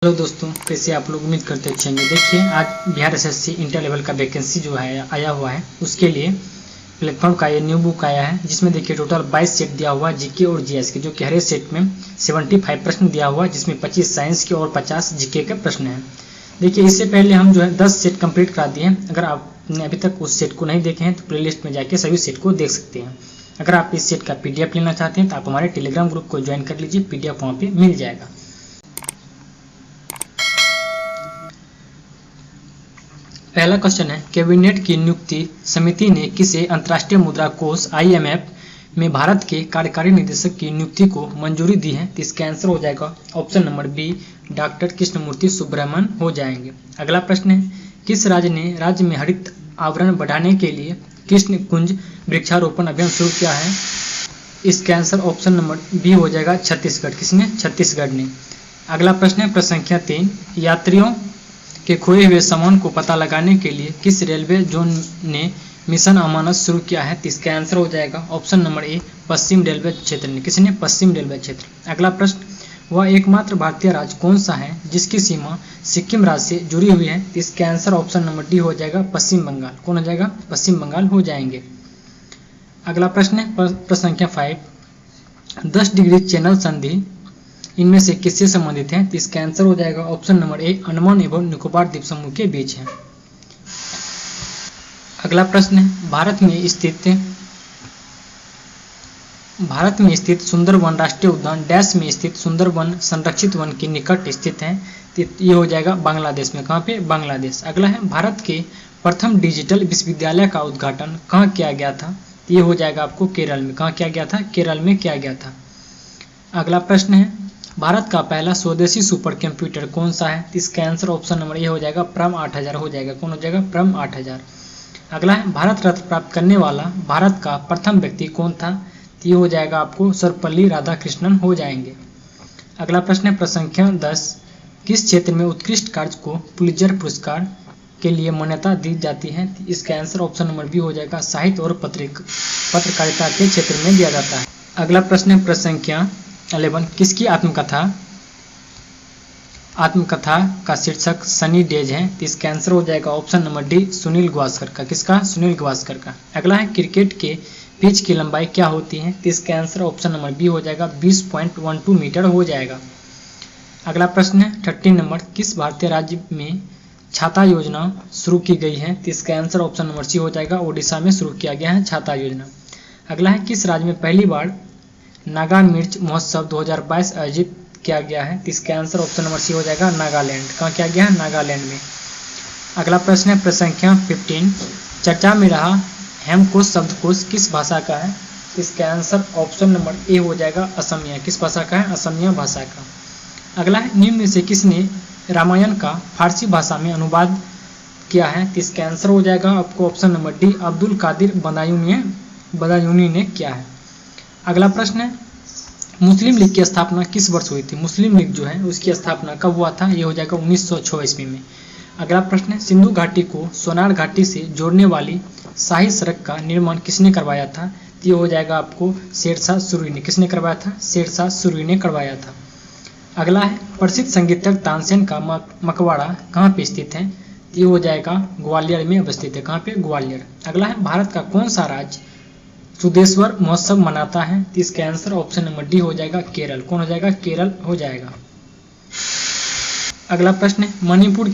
Hello दोस्तों, कैसे आप लोग? उम्मीद करते अच्छे होंगे। देखिए, आज बिहार एसएससी इंटर लेवल का वैकेंसी जो है आया हुआ है, उसके लिए प्लेटफॉर्म का ये न्यू बुक आया है, जिसमें देखिए टोटल 22 सेट दिया हुआ है जीके और जीएस के, जो कि हर एक सेट में 75 प्रश्न दिया हुआ है, जिसमें 25 साइंस के और 50 जीके के प्रश्न हैं। देखिए, इससे पहले हम जो है 10 सेट कंप्लीट करा दिए हैं। अगर आपने अभी तक उस सेट को नहीं देखे हैं तो प्लेलिस्ट में जाके सभी सेट को देख सकते हैं। अगर आप इस सेट का पीडीएफ लेना चाहते हैं तो आप हमारे टेलीग्राम ग्रुप को ज्वाइन कर लीजिए, पीडीएफ वहाँ पे मिल जाएगा। पहला क्वेश्चन है, कैबिनेट की नियुक्ति समिति ने किसे अंतर्राष्ट्रीय मुद्रा कोष IMF में भारत के कार्यकारी निदेशक की नियुक्ति को मंजूरी दी है? तो इसका आंसर हो जाएगा option number B, doctor Krishnamurthy Subramaniam हो जाएंगे। अगला प्रश्न है, किस राज्य ने राज्य में हरित आवरण बढ़ाने के लिए कृष्ण कुंज वृक्षारोपण अभियान शुरू किया है? इसका आंसर ऑप्शन नंबर बी हो जाएगा छत्तीसगढ़। किसने? छत्तीसगढ़ ने। अगला प्रश्न है, प्रश्न संख्या 3, यात्रियों के खोए हुए सामान को पता लगाने के लिए किस रेलवे जोन ने मिशन अमानत शुरू किया है? तो इसका आंसर हो जाएगा option number A, Paschim railway क्षेत्र ने। किसने? पश्चिम रेलवे क्षेत्र। अगला प्रश्न, वह एकमात्र भारतीय राज्य कौन सा है जिसकी सीमा सिक्किम राज्य से जुड़ी हुई है? तो इसका आंसर ऑप्शन नंबर डी हो जाएगा पश्चिम बंगाल। कौन हो जाएगा? पश्चिम बंगाल हो जाएंगे। अगला प्रश्न है, प्रश्न संख्या 5, 10 डिग्री चैनल संधि इनमें से किससे संबंधित है? तो इसका आंसर हो जाएगा ऑप्शन नंबर ए, अंडमान एवं निकोबार द्वीप समूह के बीच है। अगला प्रश्न है, भारत में स्थित सुंदरवन राष्ट्रीय उद्यान डैश में स्थित सुंदरवन संरक्षित वन के निकट स्थित है? तो ये हो जाएगा बांग्लादेश में। कहाँ पे? बांग्लादेश। अगला है, भारत के प्रथम डिजिटल विश्वविद्यालय का उद्घाटन कहाँ किया गया था? तो ये हो जाएगा आपको केरल में। कहाँ किया गया था? केरल में किया गया था। अगला प्रश्न है, भारत का पहला स्वदेशी सुपर कंप्यूटर कौन सा है? इसका आंसर ऑप्शन नंबर ए हो जाएगा प्रम 8000 हो जाएगा। कौन हो जाएगा? प्रम 8000। अगला है, भारत रत्न प्राप्त करने वाला भारत का प्रथम व्यक्ति कौन था? ये हो जाएगा आपको सर्वपल्ली राधाकृष्णन हो जाएंगे। अगला प्रश्न है, प्रश्न संख्या 10, किस क्षेत्र में उत्कृष्ट कार्य को पुलित्जर पुरस्कार के लिए मान्यता दी जाती है? इसका आंसर ऑप्शन नंबर बी हो जाएगा साहित्य और पत्रकारिता के क्षेत्र में दिया जाता है। अगला प्रश्न है, प्रश्न संख्या 11, किसकी आत्मकथा का शीर्षक सनी डेज है? तो इसका आंसर हो जाएगा option number D, Sunil Gavaskar का। किसका? सुनील गावस्कर का। अगला है, क्रिकेट के पिच की लंबाई क्या होती है? तो इसका आंसर ऑप्शन नंबर बी हो जाएगा 20.12 मीटर हो जाएगा। अगला प्रश्न है 13 नंबर, किस भारतीय राज्य में छाता योजना शुरू की गई है? तो इसका आंसर ऑप्शन नंबर सी हो जाएगा ओडिशा में शुरू किया गया है छाता योजना। अगला है, किस राज्य में पहली बार नागा मिर्च महोत्सव 2022 आयोजित किया गया है? तो इसका आंसर ऑप्शन नंबर सी हो जाएगा नागालैंड। कहाँ किया गया है? नागालैंड में। अगला प्रश्न है, प्रश्न संख्या 15, चर्चा में रहा हेमकोश शब्दकोश किस भाषा का है? तो इसका आंसर ऑप्शन नंबर ए हो जाएगा असमिया। किस भाषा का है? असमिया भाषा का। अगला है, निम्न में से किसने रामायण का फारसी भाषा में अनुवाद किया है? तो इसका आंसर हो जाएगा आपको option number D, Abdul Qadir Badayuni ने किया है। अगला प्रश्न है, मुस्लिम लीग की स्थापना किस वर्ष हुई थी? मुस्लिम लीग जो है उसकी स्थापना कब हुआ था? ये हो जाएगा 1906 ईस्वी में। अगला प्रश्न है, सिंधु घाटी को सोनार घाटी से जोड़ने वाली शाही सड़क का निर्माण किसने करवाया था? तो ये हो जाएगा आपको शेरशाह सूरी ने। किसने करवाया था? शेरशाह सूरी ने करवाया था। अगला है, प्रसिद्ध संगीतज्ञ तानसेन का मकबरा कहाँ पे स्थित है? ये हो जाएगा ग्वालियर में अवस्थित है। कहाँ पे? ग्वालियर। अगला है, भारत का कौन सा राज्य सुदेश्वर महोत्सव मनाता है? तो इसका आंसर ऑप्शन नंबर डी हो जाएगा केरल। कौन हो जाएगा? केरल हो जाएगा। अगला प्रश्न है, मणिपुर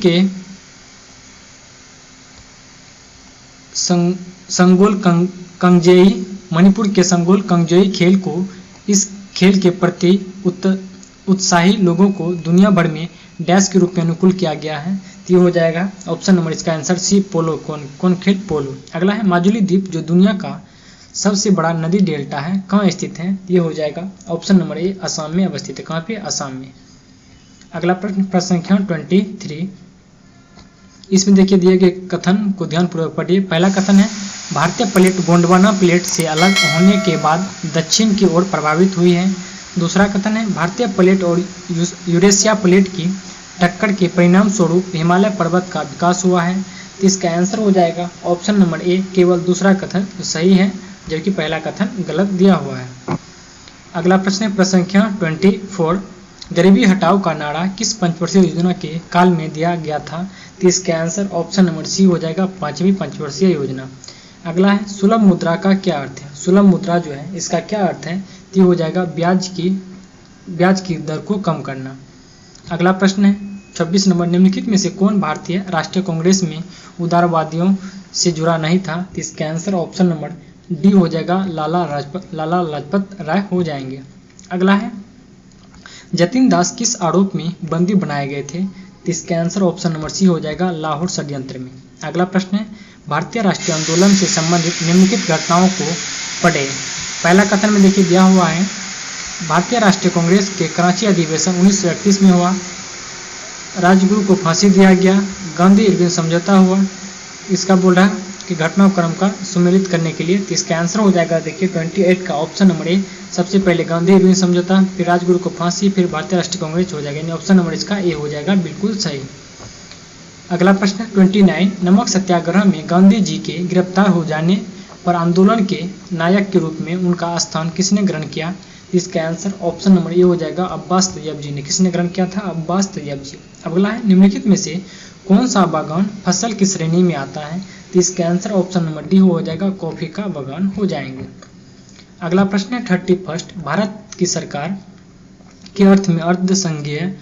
के संगोल कंगजेई खेल को इस खेल के प्रति उत्साही लोगों को दुनिया भर में डैश के रूप में अनुकूल किया गया है? तो ये हो जाएगा ऑप्शन नंबर इसका आंसर सी, पोलो। कौन खेल? पोलो। अगला है, माजुली द्वीप जो दुनिया का सबसे बड़ा नदी डेल्टा है कहाँ स्थित है? ये हो जाएगा ऑप्शन नंबर ए, असम में अवस्थित है। कहाँ पे? असम में। अगला प्रश्न, प्रश्न संख्या 23, इसमें देखिए दिए गए कथन को ध्यानपूर्वक पढ़िए। पहला कथन है, भारतीय प्लेट गोंडवाना प्लेट से अलग होने के बाद दक्षिण की ओर प्रभावित हुई है। दूसरा कथन है, भारतीय प्लेट और यूरेशिया प्लेट की टक्कर के परिणाम स्वरूप हिमालय पर्वत का विकास हुआ है। तो इसका आंसर हो जाएगा ऑप्शन नंबर ए, केवल दूसरा कथन सही है, जबकि पहला कथन गलत दिया हुआ है। अगला प्रश्न है, प्रश्न संख्या 24, गरीबी हटाओ का नारा किस पंचवर्षीय योजना के काल में दिया गया था? तो इसका आंसर ऑप्शन नंबर सी हो जाएगा, 5वीं पंचवर्षीय योजना। अगला है सुलभ मुद्रा का क्या अर्थ है? सुलभ मुद्रा जो है इसका क्या अर्थ है? तो हो जाएगा ब्याज की दर को कम करना। अगला प्रश्न है 26 नंबर, निम्नलिखित में से कौन भारतीय राष्ट्रीय कांग्रेस में उदारवादियों से जुड़ा नहीं था? तो इसका आंसर ऑप्शन नंबर डी हो जाएगा, लाला लाजपत राय हो जाएंगे। अगला है जतिन दास किस आरोप में बंदी बनाए गए थे? तो इसका आंसर ऑप्शन नंबर सी हो जाएगा, लाहौर षड्यंत्र में। अगला प्रश्न है भारतीय राष्ट्रीय आंदोलन से संबंधित निम्नलिखित घटनाओं को पढ़े। पहला कथन में देखिए दिया हुआ है, भारतीय राष्ट्रीय कांग्रेस के कराची अधिवेशन 1931 में हुआ, राजगुरु को फांसी दिया गया, गांधी इरविन समझौता हुआ। इसका बोल रहा है कि घटनाक्रम का सुमेलित करने के लिए। तो इसका आंसर हो जाएगा देखिए 28 का ऑप्शन नंबर ए। सबसे पहले गांधी इरविन समझौता, फिर राजगुरु को फांसी, फिर भारतीय राष्ट्रीय कांग्रेस हो जाएगा, यानी ऑप्शन नंबर इसका ए हो जाएगा, बिल्कुल सही। अगला प्रश्न 29, नमक सत्याग्रह में गांधी जी के गिरफ्तार हो जाने पर आंदोलन के नायक के रूप में उनका स्थान किसने ग्रहण किया? इसका आंसर ऑप्शन नंबर ए हो जाएगा, अब्बास तैयब जी ने। किसने ग्रहण किया था? अब्बास तैयब जी। अगला है निम्नलिखित में से कौन सा बागान फसल की श्रेणी में आता है? तो इसका आंसर ऑप्शन नंबर डी हो जाएगा, कॉफी का बागान हो जाएंगे। अगला प्रश्न है 31, भारत की सरकार के अर्थ में अर्धसंघीय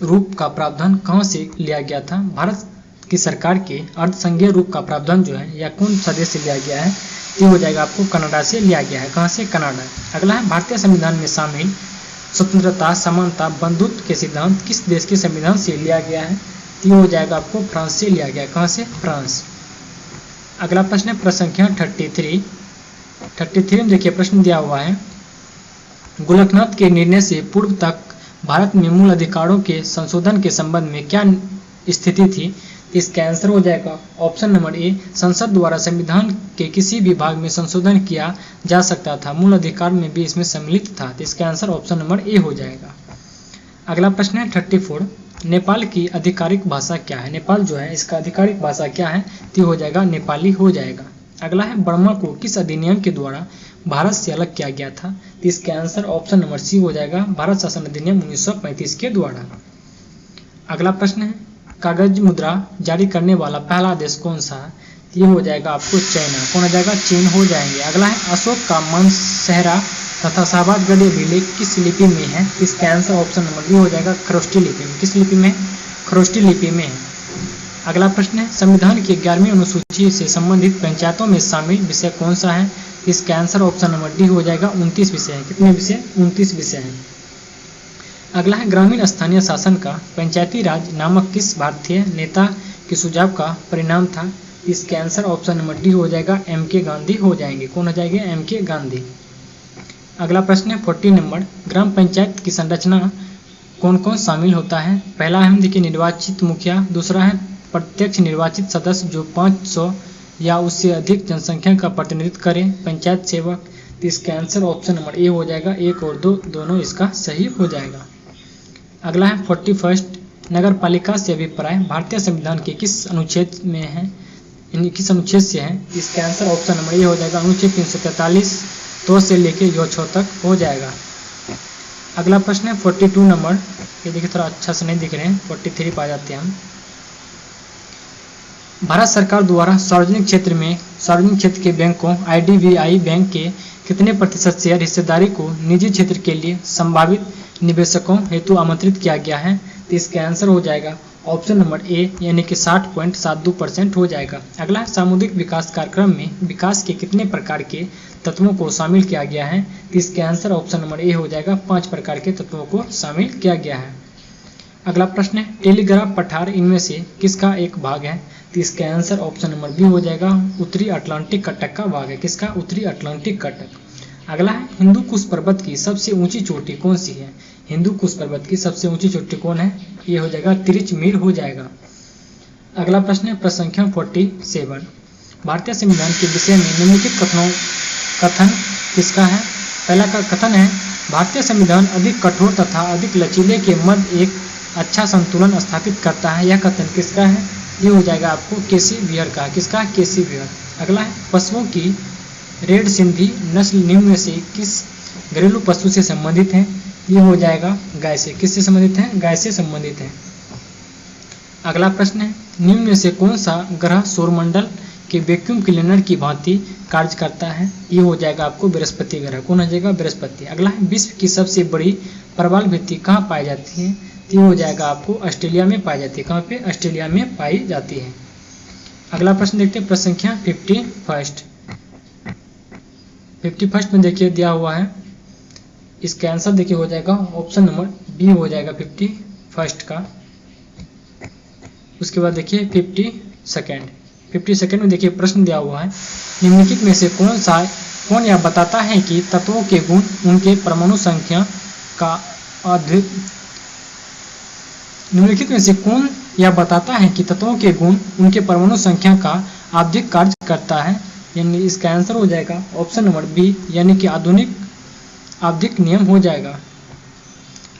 रूप का प्रावधान कहां से लिया गया था? भारत की सरकार के अर्धसंघीय रूप का प्रावधान जो है या कौन सा देश से लिया गया है? ये हो जाएगा आपको कनाडा से लिया गया है। कहां से? कनाडा। अगला है भारतीय संविधान में शामिल स्वतंत्रता, समानता, बंधुत्व के सिद्धांत किस देश के संविधान से लिया गया है? ये हो जाएगा आपको फ्रांस से लिया गया है। कहां से? फ्रांस। अगला प्रश्न है प्रश्न संख्या 33 में देखिए प्रश्न दिया हुआ है, गोलकनाथ के निर्णय से पूर्व तक भारत में मूल अधिकारों के संशोधन के संबंध में क्या स्थिति थी? इसका आंसर हो जाएगा ऑप्शन नंबर ए, संसद द्वारा संविधान के किसी भी भाग में संशोधन किया जा सकता था, मूल अधिकार में भी इसमें सम्मिलित था। तो इसका आंसर ऑप्शन नंबर ए हो जाएगा। अगला प्रश्न है 34, नेपाल की आधिकारिक भाषा क्या है? नेपाल जो है इसका आधिकारिक भाषा क्या है? तो हो जाएगा नेपाली हो जाएगा। अगला है बर्मा को किस अधिनियम के द्वारा भारत से अलग किया गया था? तो इसका आंसर ऑप्शन नंबर सी हो जाएगा, भारत शासन अधिनियम 1935 के द्वारा। अगला प्रश्न है कागज मुद्रा जारी करने वाला पहला देश कौन सा है? ये हो जाएगा आपको चाइना। कौन हो जाएगा? चीन हो जाएंगे। अगला है अशोक का मानसहरा तथा शाहबाद गढ़ी अभिलेख किस लिपि में है? इसका आंसर ऑप्शन नंबर बी हो जाएगा, खरोष्टी लिपि में। किस लिपि में? खरोष्टी लिपि में है। अगला प्रश्न है संविधान की 11वीं अनुसूची से संबंधित पंचायतों में शामिल विषय कौन सा है? इसका आंसर ऑप्शन नंबर डी हो जाएगा, 29 विषय है। कितने विषय? 29 विषय हैं। अगला है ग्रामीण स्थानीय शासन का पंचायती राज नामक किस भारतीय नेता के सुझाव का परिणाम था? इसका आंसर ऑप्शन नंबर डी हो जाएगा, M.K. गांधी हो जाएंगे। कौन हो जाएंगे? M.K. गांधी। अगला प्रश्न है 40 नंबर, ग्राम पंचायत की संरचना कौन कौन शामिल होता है? पहला है हम देखिए निर्वाचित मुखिया, दूसरा है प्रत्यक्ष निर्वाचित सदस्य जो 500 या उससे अधिक जनसंख्या का प्रतिनिधित्व करें, पंचायत सेवक। तो इसका आंसर ऑप्शन नंबर ए हो जाएगा, 1 और 2 दोनों इसका सही हो जाएगा। अगला है 41, नगर पालिका से अभिप्राय भारतीय संविधान के किस अनुच्छेद में है? किस अनुच्छेद से है? इसका आंसर ऑप्शन नंबर ए हो जाएगा, अनुच्छेद 343 2 से लेके 6 तक हो जाएगा। अगला प्रश्न है 42 नंबर, ये देखिए थोड़ा अच्छा से नहीं दिख रहे हैं, 43 पा जाते हैं हम। भारत सरकार द्वारा सार्वजनिक क्षेत्र के बैंकों IDBI बैंक के कितने प्रतिशत शेयर हिस्सेदारी को निजी क्षेत्र के लिए संभावित निवेशकों हेतु आमंत्रित किया गया है? तो इसका आंसर हो जाएगा ऑप्शन नंबर ए, यानी कि 60.72% हो जाएगा। अगला सामुदायिक विकास कार्यक्रम में विकास के कितने प्रकार के तत्वों को शामिल किया गया है? तो इसका आंसर ऑप्शन नंबर ए हो जाएगा, 5 प्रकार के तत्वों को शामिल किया गया है। अगला प्रश्न है टेलीग्राफ पठार इनमें से किसका एक भाग है? तो इसका आंसर ऑप्शन नंबर बी हो जाएगा, उत्तरी अटलांटिक कटक का भाग है। किसका? उत्तरी अटलांटिक कटक। अगला है हिंदू कुश पर्वत की सबसे ऊंची चोटी कौन सी है? हिंदू कुश पर्वत की सबसे ऊंची चोटी कौन है? ये हो जाएगा तिरिचमीर हो जाएगा। अगला प्रश्न है प्रश्न संख्या 47, भारतीय संविधान के विषय में निम्नलिखित कथन किसका है? पहला का कथन है भारतीय संविधान अधिक कठोर तथा अधिक लचीले के मध्य एक अच्छा संतुलन स्थापित करता है। यह कथन किसका है? ये हो जाएगा आपको केसी वियर का। किसका? केसी वियर। अगला है पशुओं की रेड सिंधी नस्ल निम्न में से किस घरेलू पशु से संबंधित है? ये हो जाएगा गाय से। किससे संबंधित है? गाय से संबंधित है। अगला प्रश्न है, निम्न में से कौन सा ग्रह सौरमंडल के वैक्यूम क्लीनर की भांति कार्य करता है? ये हो जाएगा आपको बृहस्पति ग्रह। कौन हो जाएगा? बृहस्पति। अगला है, विश्व की सबसे बड़ी प्रवाल भित्ति कहाँ पाई जाती है? ये हो जाएगा आपको ऑस्ट्रेलिया में पाई जाती है। कहाँ पे? ऑस्ट्रेलिया में पाई जाती है। अगला प्रश्न देखते हैं, प्रश्न संख्या 51 में देखिए दिया हुआ है, इसका आंसर देखिए हो जाएगा ऑप्शन नंबर बी हो जाएगा 51 का। उसके बाद देखिए 52 में देखिए प्रश्न दिया हुआ है, निम्नलिखित में से कौन यह बताता है कि तत्वों के गुण उनके परमाणु संख्या का अधिक निम्नलिखित में से कौन यह बताता है कि तत्वों के गुण उनके परमाणु संख्या का आवधिक कार्य करता है? यानी इसका आंसर हो जाएगा ऑप्शन नंबर बी, यानी कि आधुनिक आवधिक नियम हो जाएगा।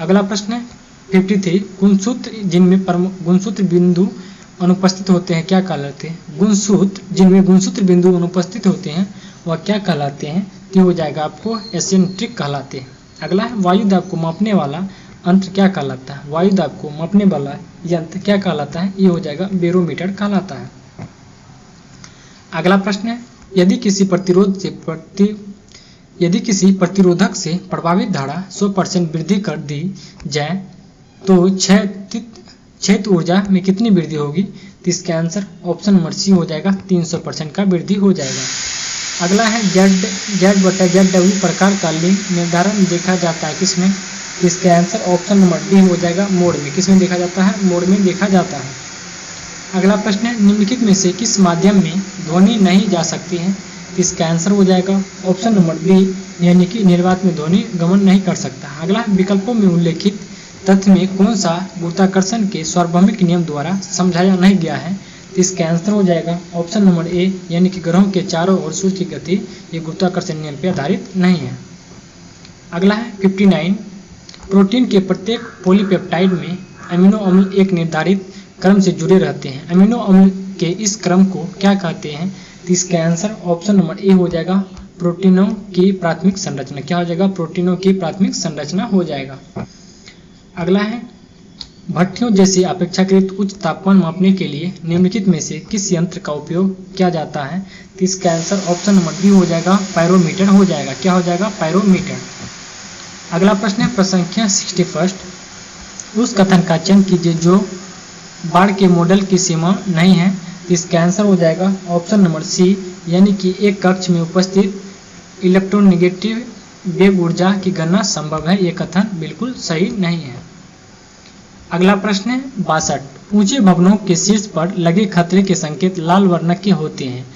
अगला प्रश्न है 53, गुणसूत्र जिनमें गुणसूत्र बिंदु अनुपस्थित होते हैं क्या कहलाते हैं? गुणसूत्र जिनमें गुणसूत्र बिंदु अनुपस्थित होते हैं वह क्या कहलाते हैं? ये हो जाएगा आपको एसेंट्रिक कहलाते हैं। अगला है, वायु दाब को मापने वाला यंत्र क्या कहलाता है? वायु दाब को मापने वाला यंत्र क्या कहलाता है? ये हो जाएगा बैरोमीटर कहलाता है। अगला प्रश्न है, यदि किसी प्रतिरोधक से प्रभावित धारा 100% वृद्धि कर दी जाए तो क्षेत्र ऊर्जा में कितनी वृद्धि होगी? तो इसका आंसर ऑप्शन नंबर सी हो जाएगा 300% का वृद्धि हो जाएगा। अगला है, Z/ZW प्रकार का लिंग निर्धारण देखा जाता है किसमें? इसका आंसर ऑप्शन नंबर डी हो जाएगा मोड में। किसमें देखा जाता है? मोड में देखा जाता है। अगला प्रश्न है, निम्नलिखित में से किस माध्यम में ध्वनि नहीं जा सकती है? इसका आंसर हो जाएगा ऑप्शन नंबर बी, यानी कि निर्वात में ध्वनि गमन नहीं कर सकता। अगला, विकल्पों में उल्लेखित तथ्य में कौन सा गुरुत्वाकर्षण के सार्वभौमिक नियम द्वारा समझाया नहीं गया है? इसका आंसर हो जाएगा ऑप्शन नंबर ए, यानी कि ग्रहों के चारों ओर सूर्य की गति ये गुरुत्वाकर्षण नियम पर आधारित नहीं है। अगला है 59, प्रोटीन के प्रत्येक पॉलीपेप्टाइड में अमीनो अम्ल एक निर्धारित क्रम से जुड़े रहते हैं। अमीनो अम्ल के इस क्रम को क्या कहते हैं? तो इसका आंसर ऑप्शन नंबर ए हो जाएगा प्रोटीनों की प्राथमिक संरचना। क्या हो जाएगा? प्रोटीनों की प्राथमिक संरचना हो जाएगा। अगला है, भट्टियों जैसे अपेक्षाकृत उच्च तापमान मापने के लिए निम्नलिखित में से किस यंत्र का उपयोग किया जाता है? तो इसका आंसर ऑप्शन नंबर बी हो जाएगा पायरोमीटर हो जाएगा। क्या हो जाएगा? पायरोमीटर। अगला प्रश्न है, प्रश्न संख्या 61, उस कथन का चयन कीजिए जो बाढ़ के मॉडल की सीमा नहीं है। इसका आंसर हो जाएगा ऑप्शन नंबर सी, यानी कि एक कक्ष में उपस्थित इलेक्ट्रोनेगेटिव वेग ऊर्जा की गणना संभव है। ये कथन बिल्कुल सही नहीं है। अगला प्रश्न है 62, ऊंचे भवनों के शीर्ष पर लगे खतरे के संकेत लाल वर्ण के होते हैं।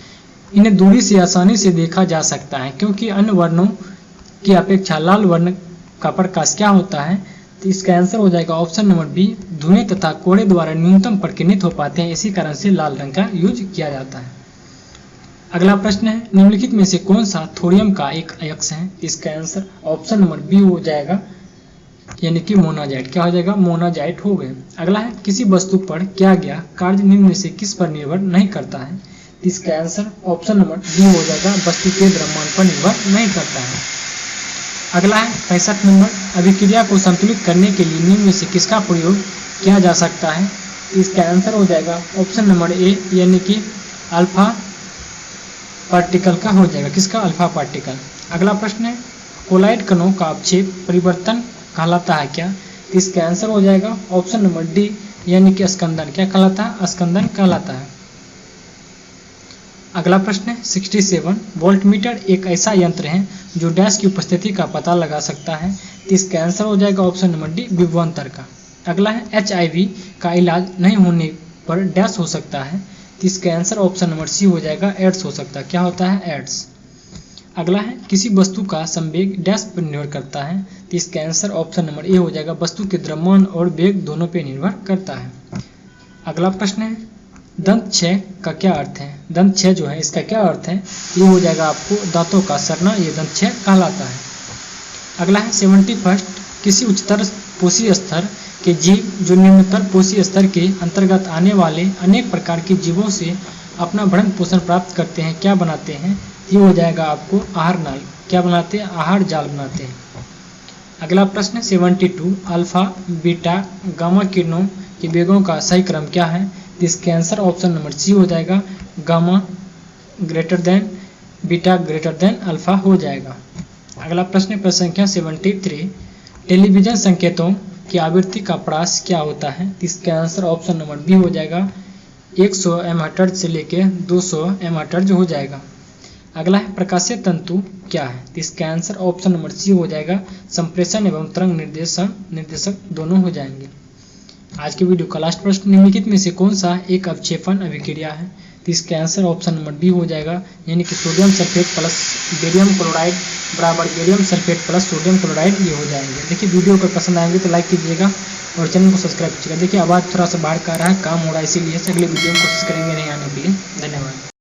इन्हें दूरी से आसानी से देखा जा सकता है क्योंकि अन्य वर्णों की अपेक्षा लाल वर्ण का प्रकाश क्या होता है? तो इसका आंसर हो जाएगा ऑप्शन नंबर बी, धुएं तथा कोहरे द्वारा न्यूनतम प्रकीर्णित हो पाते हैं, इसी कारण से लाल रंग का यूज किया जाता है। अगला प्रश्न है, निम्नलिखित में से कौन सा थोरियम का एक अयस्क है? इसका आंसर ऑप्शन नंबर बी हो जाएगा, यानी कि मोनाजाइट। क्या हो जाएगा? मोनाजाइट हो गए। अगला है, किसी वस्तु पर किया गया कार्य निम्न में से किस पर निर्भर नहीं करता है? इसका आंसर ऑप्शन नंबर बी हो जाएगा, वस्तु के द्रव्यमान पर निर्भर नहीं करता है। अगला है 65 नंबर, अभिक्रिया को संतुलित करने के लिए निम्न में से किसका प्रयोग किया जा सकता है? इसका आंसर हो जाएगा ऑप्शन नंबर ए, यानी कि अल्फा पार्टिकल का हो जाएगा। किसका? Alpha particle. अगला प्रश्न है, कोलाइड कणों का अपक्षेप परिवर्तन कहलाता है क्या? इसका आंसर हो जाएगा ऑप्शन नंबर डी, यानी कि स्कंदन। क्या कहलाता है? स्कंदन कहलाता है। अगला प्रश्न है 67, वोल्टमीटर एक ऐसा यंत्र है जो डैश की उपस्थिति का पता लगा सकता है। इसका आंसर हो जाएगा ऑप्शन नंबर डी, विभवांतर का। अगला है, HIV का इलाज नहीं होने पर डैश हो सकता है। इसका आंसर ऑप्शन नंबर सी हो जाएगा, एड्स हो सकता है। क्या होता है? एड्स। अगला है, किसी वस्तु का संवेग डैश पर निर्भर करता है। तो इसका आंसर ऑप्शन नंबर ए हो जाएगा, वस्तु के द्रव्यमान और वेग दोनों पे निर्भर करता है। अगला प्रश्न है, दंत क्षय का क्या अर्थ है? दंत क्षय जो है इसका क्या अर्थ है? ये हो जाएगा आपको दांतों का सड़ना, ये दंत क्षय कहलाता है। अगला है 71, किसी उच्चतर पोषी स्तर के जीव जो निम्नतर पोषी स्तर के अंतर्गत आने वाले अनेक प्रकार के जीवों से अपना भरण पोषण प्राप्त करते हैं, क्या बनाते हैं? ये हो जाएगा आपको आहार नाल। क्या बनाते हैं? आहार जाल बनाते हैं। अगला प्रश्न 72 अल्फा बीटा गामा किरणों के वेगों का सही क्रम क्या है? तो इसके आंसर ऑप्शन नंबर सी हो जाएगा, gamma greater than beta greater than alpha हो जाएगा। अगला प्रश्न संख्या 73 टेलीविजन संकेतों की आवृत्ति का परास क्या होता है? तो इसका आंसर ऑप्शन नंबर बी हो जाएगा, 100 MHz से लेके 200 MHz हो जाएगा। अगला है प्रकाशीय तंतु क्या है? तो इसका आंसर ऑप्शन नंबर सी हो जाएगा, संप्रेषण एवं तरंग निर्देशक दोनों हो जाएंगे। आज के वीडियो का लास्ट प्रश्न निम्नलिखित में से कौन सा एक अवक्षेपण अभिक्रिया है? तो इसका आंसर ऑप्शन नंबर बी हो जाएगा, यानी कि sodium sulphate plus barium chloride बराबर barium sulphate plus sodium chloride ये हो जाएंगे। देखिए वीडियो अगर पसंद आएंगे तो लाइक कीजिएगा और चैनल को सब्सक्राइब कीजिएगा। देखिए आवाज़ थोड़ा सा बाहर का आ रहा है, काम हो रहा है, इसीलिए अगले वीडियो में कोशिश करेंगे नहीं आने के लिए। धन्यवाद।